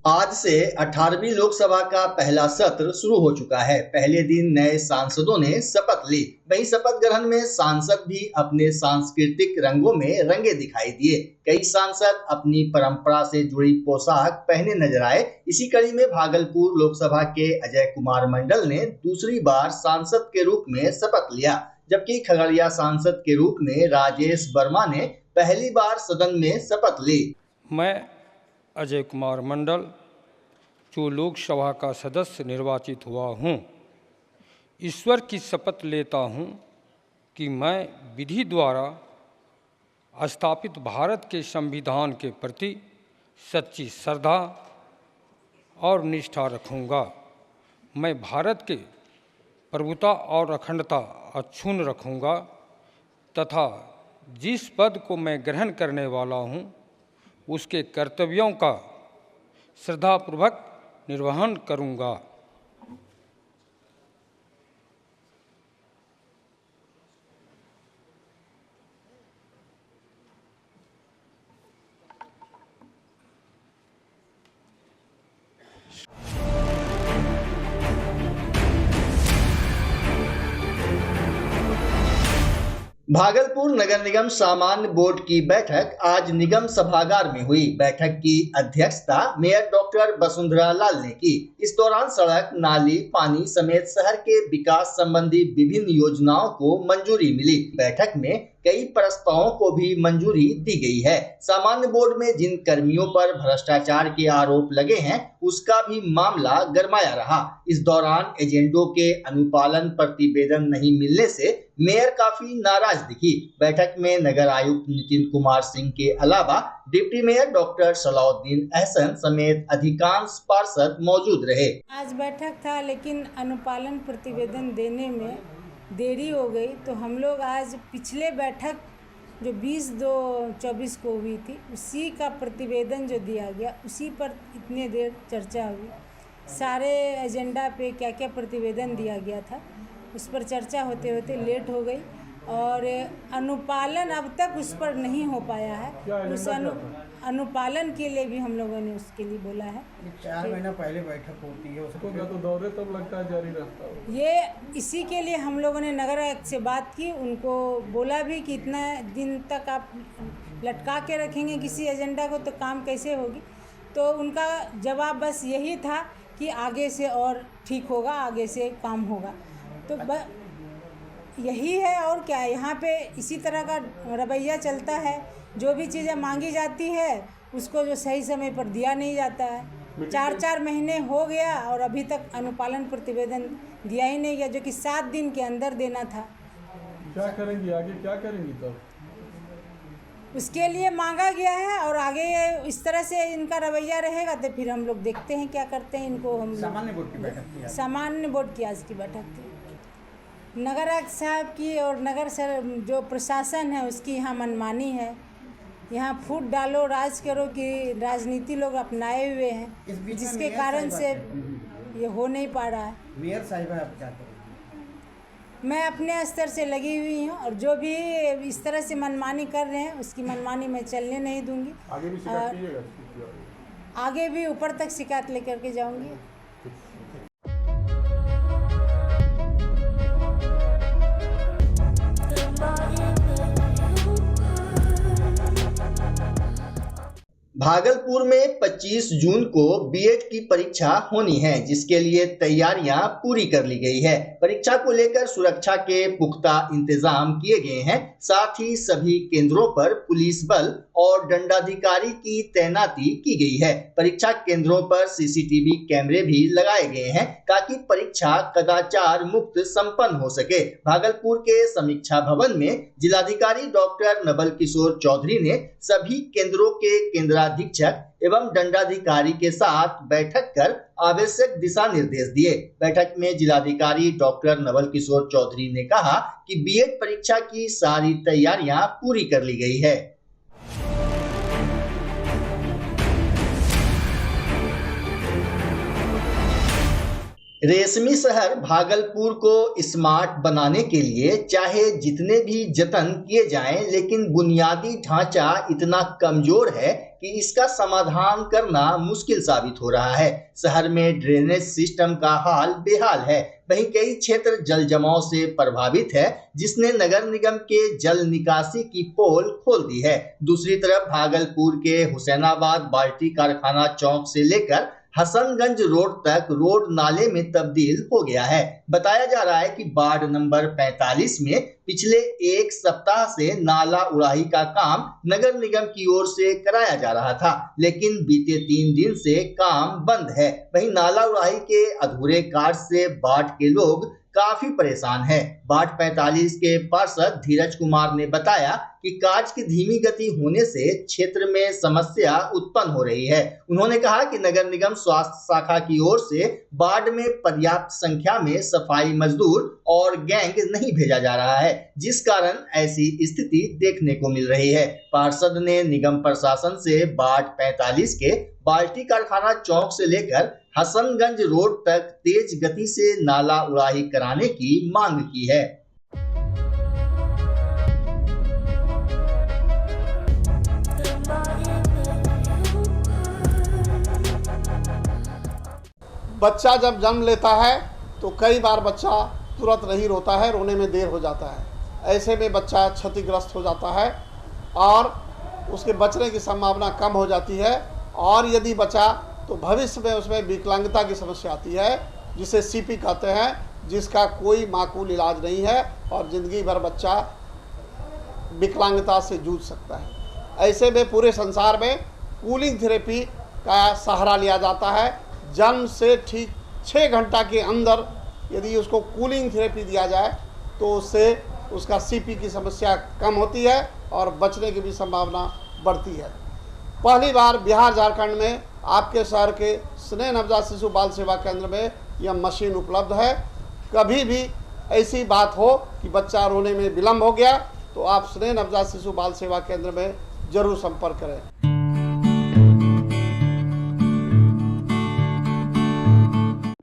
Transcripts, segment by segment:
आज से 18वीं लोकसभा का पहला सत्र शुरू हो चुका है। पहले दिन नए सांसदों ने शपथ ली। वहीं शपथ ग्रहण में सांसद भी अपने सांस्कृतिक रंगों में रंगे दिखाई दिए। कई सांसद अपनी परंपरा से जुड़ी पोशाक पहने नजर आए। इसी कड़ी में भागलपुर लोकसभा के अजय कुमार मंडल ने दूसरी बार सांसद के रूप में शपथ लिया, जबकि खगड़िया सांसद के रूप में राजेश वर्मा ने पहली बार सदन में शपथ ली। मैं अजय कुमार मंडल जो लोकसभा का सदस्य निर्वाचित हुआ हूँ, ईश्वर की शपथ लेता हूँ कि मैं विधि द्वारा स्थापित भारत के संविधान के प्रति सच्ची श्रद्धा और निष्ठा रखूँगा। मैं भारत के प्रभुता और अखंडता अक्षुण्ण रखूँगा तथा जिस पद को मैं ग्रहण करने वाला हूँ उसके कर्तव्यों का श्रद्धापूर्वक निर्वहन करूँगा। भागलपुर नगर निगम सामान्य बोर्ड की बैठक आज निगम सभागार में हुई। बैठक की अध्यक्षता मेयर डॉक्टर वसुंधरा लाल ने की। इस दौरान सड़क, नाली, पानी समेत शहर के विकास संबंधी विभिन्न योजनाओं को मंजूरी मिली। बैठक में कई प्रस्तावों को भी मंजूरी दी गई है। सामान्य बोर्ड में जिन कर्मियों पर भ्रष्टाचार के आरोप लगे हैं उसका भी मामला गरमाया रहा। इस दौरान एजेंडों के अनुपालन प्रतिवेदन नहीं मिलने से मेयर काफी नाराज दिखी। बैठक में नगर आयुक्त नितिन कुमार सिंह के अलावा deputy mayor doctor Salauddin Ahsan समेत अधिकांश पार्षद मौजूद रहे। आज बैठक था लेकिन अनुपालन प्रतिवेदन देने में देरी हो गई, तो हम लोग आज पिछले बैठक जो 20/2/24 को हुई थी उसी का प्रतिवेदन जो दिया गया उसी पर इतने देर चर्चा हुई। सारे एजेंडा पे क्या क्या प्रतिवेदन दिया गया था उस पर चर्चा होते होते लेट हो गई और अनुपालन अब तक उस पर नहीं हो पाया है। उस अनुपालन के लिए भी हम लोगों ने उसके लिए बोला है। 4 महीना पहले बैठक होती है, उसको क्या तो दौरे तब लगता है जारी रहता है। ये इसी के लिए हम लोगों ने नगर आयुक्त से बात की, उनको बोला भी कि इतना दिन तक आप लटका के रखेंगे किसी एजेंडा को तो काम कैसे होगी। तो उनका जवाब बस यही था कि आगे से और ठीक होगा, आगे से काम होगा। तो यही है और क्या, यहाँ पे इसी तरह का रवैया चलता है। जो भी चीज़ें मांगी जाती है उसको जो सही समय पर दिया नहीं जाता है। 4 महीने हो गया और अभी तक अनुपालन प्रतिवेदन दिया ही नहीं गया, जो कि 7 दिन के अंदर देना था। क्या करेंगी आगे, क्या करेंगी तब? उसके लिए मांगा गया है और आगे इस तरह से इनका रवैया रहेगा तो फिर हम लोग देखते हैं क्या करते हैं। इनको हम सामान्य बोर्ड की बैठक थी, सामान्य बोर्ड की आज की बैठक थी। नगर आयुक्त साहब की और नगर सर जो प्रशासन है उसकी यहाँ मनमानी है। यहाँ फूट डालो राज करो की राजनीति लोग अपनाए हुए हैं, जिसके कारण से ये हो नहीं पा रहा है। मेयर साहिबा आप क्या करेंगे? मैं अपने स्तर से लगी हुई हूँ और जो भी इस तरह से मनमानी कर रहे हैं उसकी मनमानी मैं चलने नहीं दूंगी। आगे भी शिकायत कीजिएगा? आगे भी ऊपर तक शिकायत लेकर के जाऊंगी। भागलपुर में 25 जून को बीएड की परीक्षा होनी है, जिसके लिए तैयारियां पूरी कर ली गई है। परीक्षा को लेकर सुरक्षा के पुख्ता इंतजाम किए गए हैं। साथ ही सभी केंद्रों पर पुलिस बल और दंडाधिकारी की तैनाती की गई है। परीक्षा केंद्रों पर सीसीटीवी कैमरे भी लगाए गए हैं ताकि परीक्षा कदाचार मुक्त संपन्न हो सके। भागलपुर के समीक्षा भवन में जिलाधिकारी डॉक्टर नवल किशोर चौधरी ने सभी केंद्रों के केंद्राधीक्षक एवं दंडाधिकारी के साथ बैठक कर आवश्यक दिशा निर्देश दिए। बैठक में जिलाधिकारी डॉक्टर नवल किशोर चौधरी ने कहा कि बीएड परीक्षा की सारी तैयारियां पूरी कर ली गई है। रेशमी शहर भागलपुर को स्मार्ट बनाने के लिए चाहे जितने भी जतन किए जाएं, लेकिन बुनियादी ढांचा इतना कमजोर है कि इसका समाधान करना मुश्किल साबित हो रहा है। शहर में ड्रेनेज सिस्टम का हाल बेहाल है। वहीं कई क्षेत्र जल जमाव से प्रभावित है, जिसने नगर निगम के जल निकासी की पोल खोल दी है। दूसरी तरफ भागलपुर के हुसैनाबाद बाल्टी कारखाना चौक से लेकर हसनगंज रोड तक रोड नाले में तब्दील हो गया है। बताया जा रहा है कि वार्ड नंबर 45 में पिछले एक सप्ताह से नाला उड़ाही का काम नगर निगम की ओर से कराया जा रहा था, लेकिन बीते 3 दिन से काम बंद है। वहीं नाला उड़ाही के अधूरे कार्य से वार्ड के लोग काफी परेशान है। वार्ड 45 के पार्षद धीरज कुमार ने बताया कि कार्य की धीमी गति होने से क्षेत्र में समस्या उत्पन्न हो रही है। उन्होंने कहा कि नगर निगम स्वास्थ्य शाखा की ओर से वार्ड में पर्याप्त संख्या में सफाई मजदूर और गैंग नहीं भेजा जा रहा है, जिस कारण ऐसी स्थिति देखने को मिल रही है। पार्षद ने निगम प्रशासन से वार्ड 45 के बाल्टी कारखाना चौक से लेकर हसनगंज रोड तक तेज गति से नाला उड़ाही कराने की मांग की है। बच्चा जब जन्म लेता है तो कई बार बच्चा तुरंत नहीं रोता है, रोने में देर हो जाता है। ऐसे में बच्चा क्षतिग्रस्त हो जाता है और उसके बचने की संभावना कम हो जाती है, और यदि बचा तो भविष्य में उसमें विकलांगता की समस्या आती है, जिसे सीपी कहते हैं, जिसका कोई माकूल इलाज नहीं है और ज़िंदगी भर बच्चा विकलांगता से जूझ सकता है। ऐसे में पूरे संसार में कूलिंग थेरेपी का सहारा लिया जाता है। जन्म से ठीक 6 घंटा के अंदर यदि उसको कूलिंग थेरेपी दिया जाए तो उससे उसका सीपी की समस्या कम होती है और बचने की भी संभावना बढ़ती है। पहली बार बिहार झारखंड में आपके शहर के स्नेह नवजात शिशु बाल सेवा केंद्र में यह मशीन उपलब्ध है। कभी भी ऐसी बात हो कि बच्चा रोने में विलम्ब हो गया तो आप स्नेह नवजात शिशु बाल सेवा केंद्र में जरूर संपर्क करें।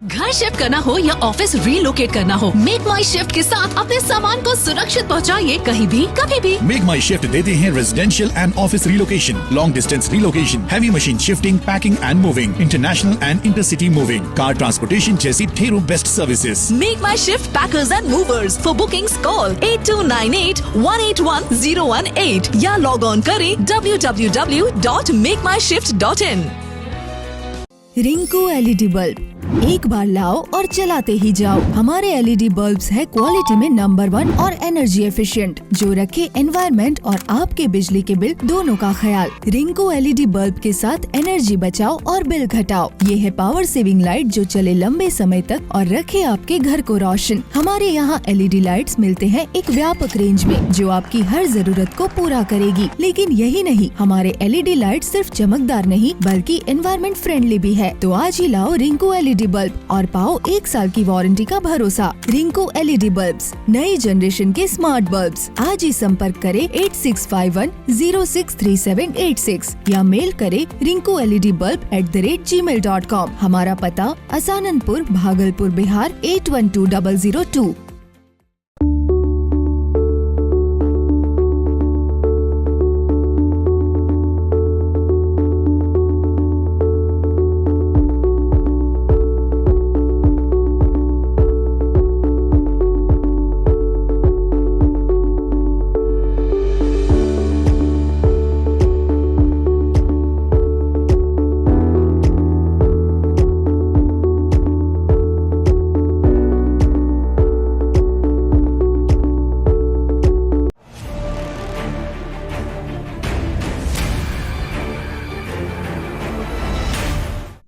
घर शिफ्ट करना हो या ऑफिस रीलोकेट करना हो, मेक माई शिफ्ट के साथ अपने सामान को सुरक्षित पहुंचाइए कहीं भी कभी भी। मेक माई शिफ्ट देते हैं residential and office relocation, long distance relocation, heavy machine shifting, packing and moving, international and intercity moving, car transportation जैसी ढेरों best services. Make my shift packers and movers. For bookings call 8298-181-018 या log on करें www.makemyshift.in। Rinku LED bulb एक बार लाओ और चलाते ही जाओ। हमारे एलईडी बल्ब्स है क्वालिटी में नंबर 1 और एनर्जी एफिशिएंट, जो रखे एनवायरनमेंट और आपके बिजली के बिल दोनों का ख्याल। रिंकू एलईडी बल्ब के साथ एनर्जी बचाओ और बिल घटाओ। ये है पावर सेविंग लाइट जो चले लंबे समय तक और रखे आपके घर को रोशन। हमारे यहाँ एलईडी लाइट्स मिलते हैं एक व्यापक रेंज में, जो आपकी हर जरूरत को पूरा करेगी। लेकिन यही नहीं, हमारे एलईडी लाइट सिर्फ चमकदार नहीं बल्कि एनवायरनमेंट फ्रेंडली भी है। तो आज ही लाओ रिंकू एलईडी बल्ब और पाओ 1 साल की वारंटी का भरोसा। रिंकू एलईडी बल्ब्स, नई जनरेशन के स्मार्ट बल्ब्स। आज ही संपर्क करें 8651063786 या मेल करें rinkooledbulb@gmail.com। हमारा पता असाननपुर, भागलपुर, बिहार 812002।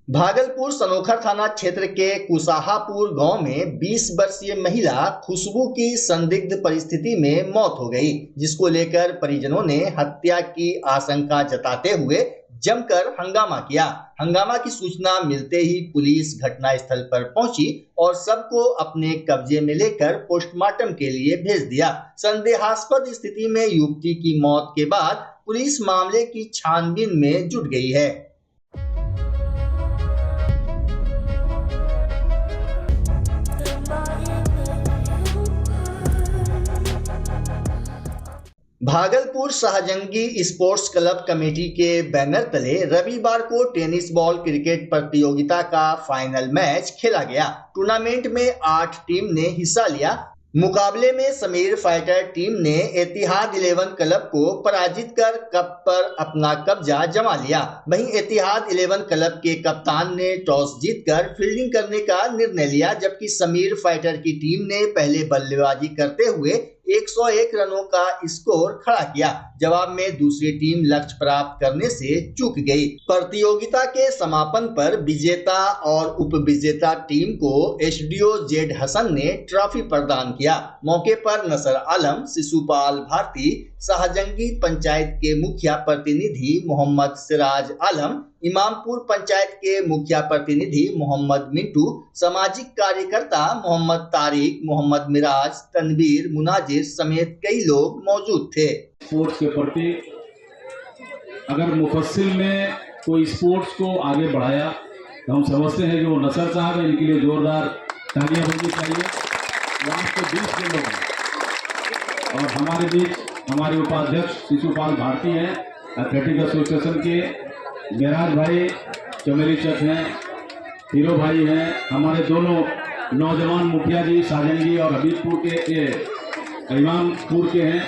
भागलपुर सनोखर थाना क्षेत्र के कुसाहापुर गांव में 20 वर्षीय महिला खुशबू की संदिग्ध परिस्थिति में मौत हो गई, जिसको लेकर परिजनों ने हत्या की आशंका जताते हुए जमकर हंगामा किया। हंगामा की सूचना मिलते ही पुलिस घटनास्थल पर पहुंची और सबको अपने कब्जे में लेकर पोस्टमार्टम के लिए भेज दिया। संदेहास्पद स्थिति में युवती की मौत के बाद पुलिस मामले की छानबीन में जुट गई है। Bhagalpur Shahjangi sports club committee के बैनर तले रविवार को टेनिस बॉल क्रिकेट प्रतियोगिता का फाइनल मैच खेला गया। टूर्नामेंट में 8 टीम ने हिस्सा लिया। मुकाबले में समीर फाइटर टीम ने एतिहाद 11 क्लब को पराजित कर कप पर अपना कब्जा जमा लिया। वहीं एतिहाद 11 क्लब के कप्तान ने टॉस जीतकर फील्डिंग करने का निर्णय लिया, जबकि समीर फाइटर की टीम ने पहले बल्लेबाजी करते हुए 101 रनों का स्कोर खड़ा किया। जवाब में दूसरी टीम लक्ष्य प्राप्त करने से चूक गई। प्रतियोगिता के समापन पर विजेता और उप विजेता टीम को एसडीओ जेड हसन ने ट्रॉफी प्रदान किया। मौके पर नसर आलम, शिशुपाल भारती, शाहजंगी पंचायत के मुखिया प्रतिनिधि मोहम्मद सिराज आलम, इमामपुर पंचायत के मुखिया प्रतिनिधि मोहम्मद मिंटू, सामाजिक कार्यकर्ता मोहम्मद तारिक, मोहम्मद मिराज, तनवीर, मुनाजिर समेत कई लोग मौजूद थे। स्पोर्ट्स के प्रति अगर मुफस्सिल में कोई स्पोर्ट्स को आगे बढ़ाया तो हम समझते हैं कि वो नसर साहब है। इनके लिए जोरदार तालियां होनी चाहिए। वहाँ के 20 के लोग हैं और हमारे बीच हमारे उपाध्यक्ष शिशुपाल भारती हैं, एथलेटिक एसोसिएशन के गैराज भाई चमेली चक हैं, हीरो भाई हैं, हमारे दोनों नौजवान मुखिया जी शाहजंगी और हबीबपुर के इमामपुर के हैं।